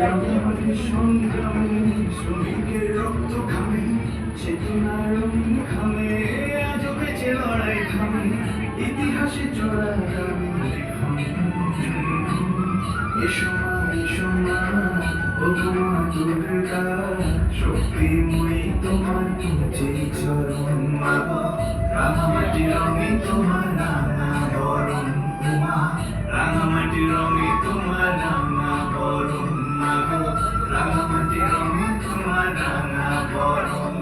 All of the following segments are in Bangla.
রাঙামাটির সংগ্রামে শ্রমিকের রক্ত ঘামে চেতনার ঘামে আজও বেঁচে লড়াই ঘামে ইতিহাসে চড়া এসো মা ও মা দুর্গা শক্তিময়ী তোমার যে চরণ মা রাঙামাটি রঙে তোমার রাঙা বরণ উমা রাঙামাটি রঙে তোমার রাঙা বরণ মা গো রাঙামাটি রঙে তোমার রাঙা বরণ।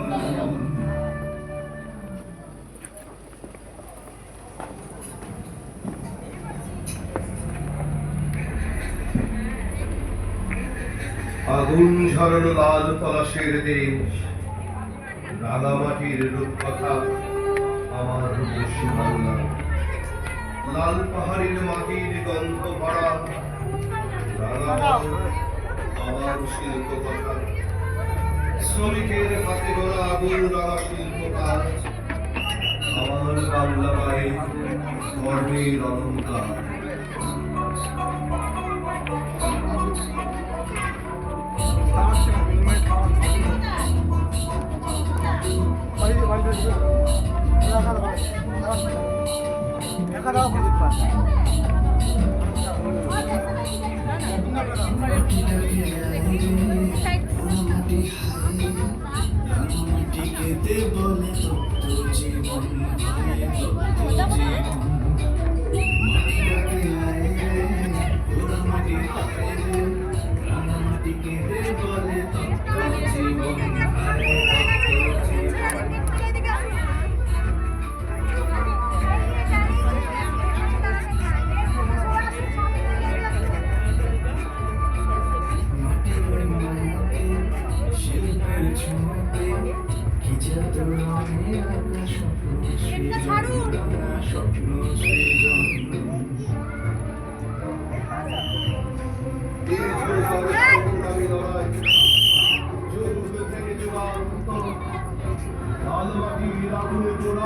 আগুন ঝরানো লাল পলাশের দেশ রাঙামাটির রূপকথা আমার রূপসী বাংলা লাল পাহাড়ের মাটির গন্ধ ভরা রাঙামাটি আমার শিল্প কথা শ্রমিকের হাতে গড়া আগুন রাঙা শিল্প কাজ আমার বাংলা মায়ের কর্মের অলঙ্কার। স্বপ্ন